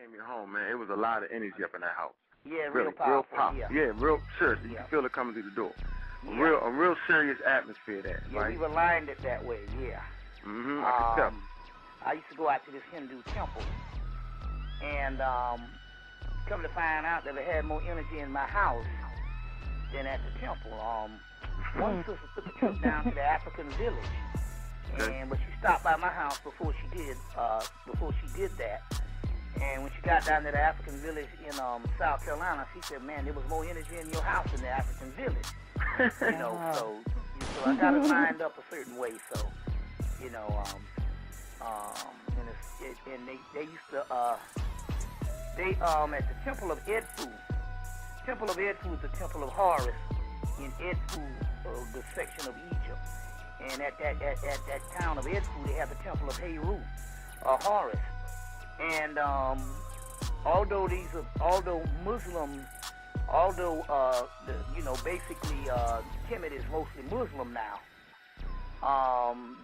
came in home, man, it was a lot of energy up in that house. Yeah, really, real powerful. Yeah, real seriously. You can feel it coming through the door. A real serious atmosphere there, right? Yeah, we aligned it that way, yeah. Mm-hmm, I can tell. I used to go out to this Hindu temple, and come to find out that I had more energy in my house than at the temple. One sister took a trip down to the African village, but she stopped by my house before she did that. And when she got down to the African village in South Carolina, she said, "Man, there was more energy in your house than the African village." So I got it lined up a certain way. So, and they used to at the Temple of Edfu. Temple of Edfu is the Temple of Horus in Edfu, the section of Egypt. And at that town of Edfu, they have the Temple of Heru, Horus. And although Kemet is mostly Muslim now,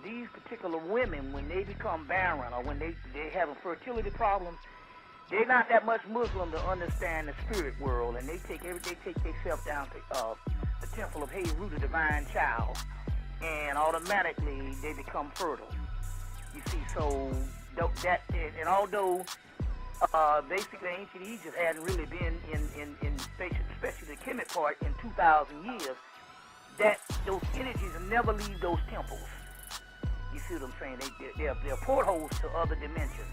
these particular women, when they become barren or when they having fertility problems, they're not that much Muslim to understand the spirit world, and they take themselves down to the Temple of Heru, the divine child, and automatically they become fertile. You see, so that, and although basically ancient Egypt hadn't really been in especially the Kemet part in 2,000 years, that those energies never leave those temples. You see what I'm saying? They're portholes to other dimensions.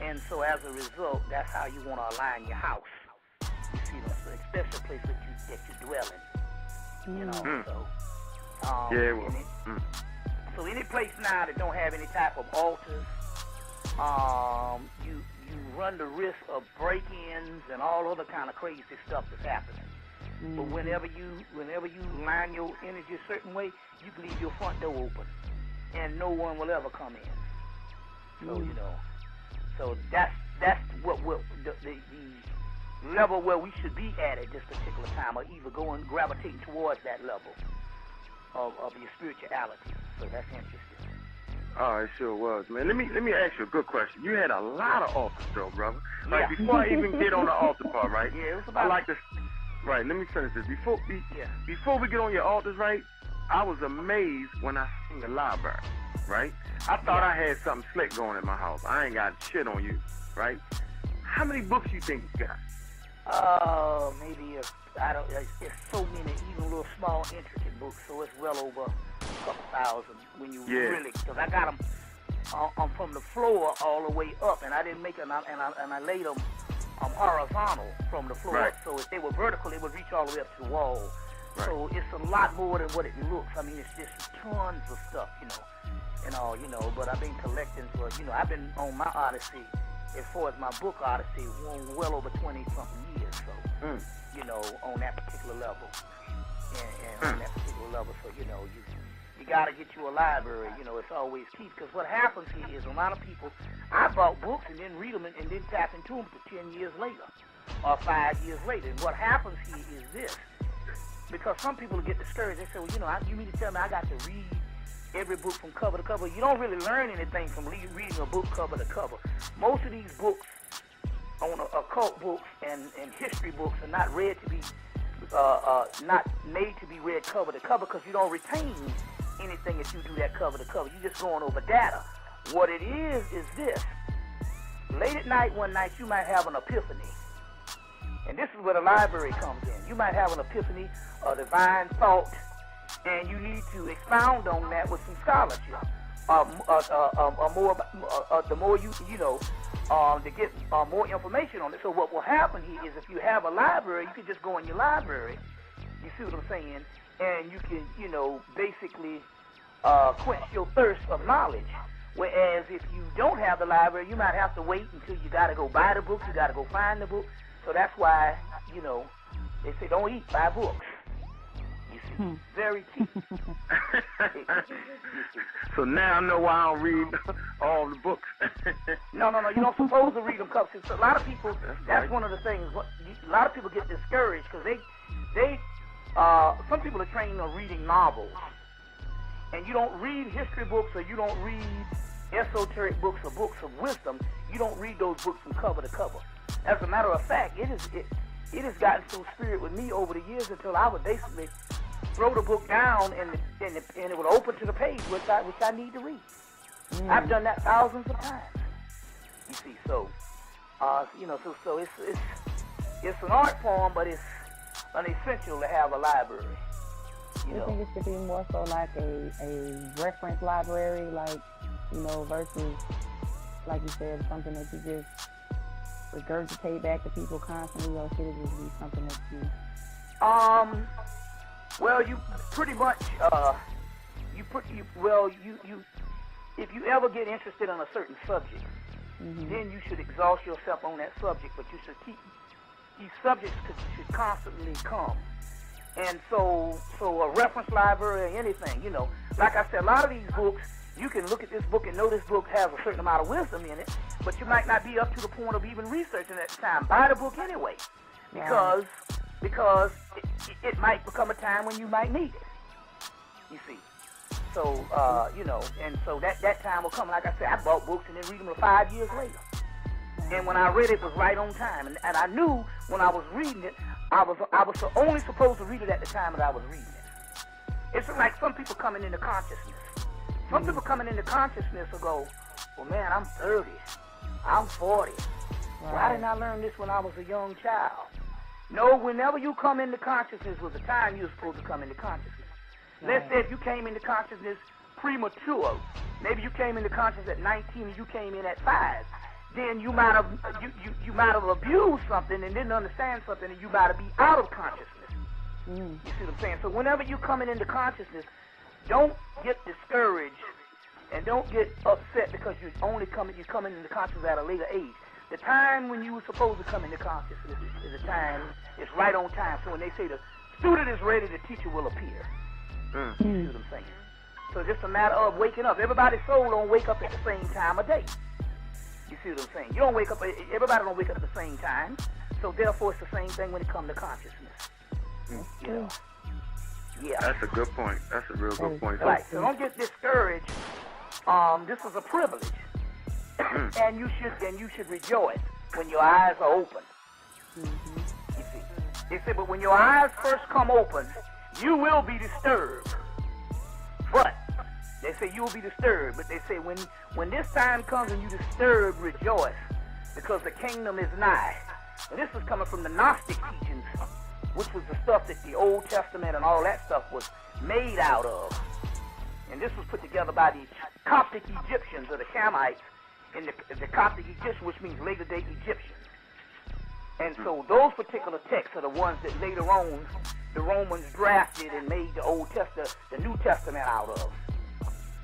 And so as a result, that's how you want to align your house. You see what I'm saying? Especially a place that you dwell in. So any place now that don't have any type of altars, you run the risk of break-ins and all other kind of crazy stuff that's happening. But whenever you line your energy a certain way, you can leave your front door open, and no one will ever come in. So so that's what the level where we should be at this particular time, or either going gravitating towards that level of your spirituality. So that's interesting. Oh, it sure was, man. Let me ask you a good question. You had a lot of altars, though, brother. Like before I even get on the altar part, right? Yeah, it was about. I like this. Right. Let me finish this. Before we get on your altars, right? I was amazed when I seen the library, right? I thought I had something slick going in my house. I ain't got shit on you, right? How many books you think you got? Maybe I don't. It's so many, even little small intricate books. So it's well over a couple thousand when you really. Because I got them from the floor all the way up, and I didn't make them, and I laid them horizontal from the floor. Right. So if they were vertical, it would reach all the way up to the wall. Right. So it's a lot more than what it looks. I mean, it's just tons of stuff, and all, But I've been collecting for, I've been on my odyssey, as far as my book odyssey, well over 20-something years. So, on that particular level, and on that particular level, so you got to get you a library. It's always key, because what happens here is a lot of people. I bought books and didn't read them and didn't tap into them for 10 years later, or 5 years later. And what happens here is this. Because some people get discouraged. They say, well, you mean to tell me I got to read every book from cover to cover? You don't really learn anything from reading a book cover to cover. Most of these books, on occult books and history books, are not read to be, not made to be read cover to cover, because you don't retain anything if you do that cover to cover. You're just going over data. What it is this. Late at night, one night, you might have an epiphany. And this is where the library comes in. You might have an epiphany, a divine thought, and you need to expound on that with some scholarship. The more you to get more information on it. So what will happen here is, if you have a library, you can just go in your library. You see what I'm saying? And you can, basically quench your thirst of knowledge. Whereas if you don't have the library, you might have to wait until you got to go buy the book. You got to go find the book. So that's why, they say don't eat, buy books. You see, very key. So now I know why I don't read all the books. No, you're not supposed to read them, because a lot of people, that's one of the things, a lot of people get discouraged, because some people are trained on reading novels. And you don't read history books, or you don't read esoteric books or books of wisdom, you don't read those books from cover to cover. As a matter of fact, it has gotten so spirit with me over the years until I would basically throw the book down and it would open to the page which I need to read. I've done that thousands of times. You see, so so it's an art form, but it's an essential to have a library. You think it should be more so like a reference library, like, versus, like you said, something that you just regurgitate back to people constantly, or should it just be something that you... Well, you pretty much, if you ever get interested in a certain subject, then you should exhaust yourself on that subject, but you should keep, these subjects should constantly come. And so a reference library or anything, like I said, a lot of these books, you can look at this book and know this book has a certain amount of wisdom in it, but you might not be up to the point of even researching at the time. Buy the book anyway, because it might become a time when you might need it. You see. So, and so that time will come. Like I said, I bought books and then read them 5 years later. And when I read it, was right on time. And I knew when I was reading it, I was only supposed to read it at the time that I was reading it. It's like some people coming into consciousness. Some people coming into consciousness will go, well, man, I'm 30. I'm 40. Why didn't I learn this when I was a young child? No, whenever you come into consciousness was the time you were supposed to come into consciousness. Let's say if you came into consciousness premature, maybe you came into consciousness at 19 and you came in at 5, then you might have abused something and didn't understand something, and you might have been out of consciousness. You see what I'm saying? So whenever you're coming into consciousness, don't get discouraged and don't get upset because you're coming into consciousness at a later age. The time when you were supposed to come into consciousness is a time, it's right on time. So when they say the student is ready, the teacher will appear. You see what I'm saying? So it's just a matter of waking up. Everybody's soul don't wake up at the same time of day. You see what I'm saying? You don't wake up, everybody don't wake up at the same time. So therefore it's the same thing when it comes to consciousness. Yeah. That's a good point. That's a real good point. Right. So don't get discouraged. This is a privilege. and you should rejoice when your eyes are open. You see. They say, but when your eyes first come open, you will be disturbed. But they say you will be disturbed. But they say when this time comes and you disturbed, rejoice, because the kingdom is nigh. And this is coming from the Gnostic teachings, which was the stuff that the Old Testament and all that stuff was made out of. And this was put together by the Coptic Egyptians, or the Shamites, and the Coptic Egyptians, which means later-day Egyptians. And so those particular texts are the ones that later on the Romans drafted and made the Old Testament, the New Testament out of.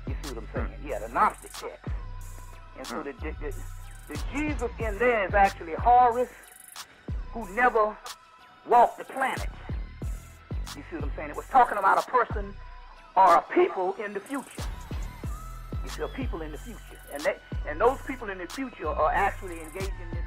You see what I'm saying? Yeah, the Gnostic text. And so the Jesus in there is actually Horus, who never walked the planet. You see what I'm saying? It was talking about a person or a people in the future. You see, a people in the future. And those people in the future are actually engaging in